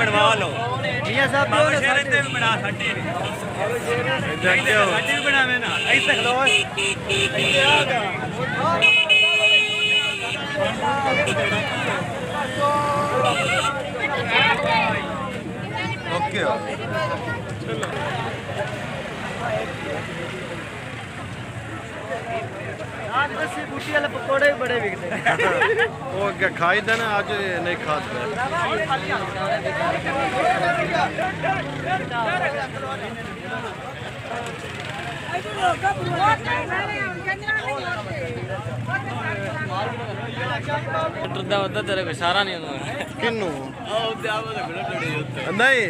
बनवा लो शहर भी बना साडी भी बनावे ना ऐसे खलो ओके आज बस बूटी वाले पकौड़े भी बड़े बिकते हैं वो क्या खाई देना आज नहीं खाते तेरे को इशारा नहीं किन्नू नहीं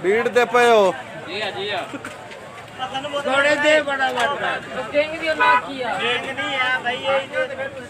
बीड़ दे पे हो जी हां जी हां थोड़े दे बड़ा बड़ा किंग दी ना किया किंग नहीं है भाई ये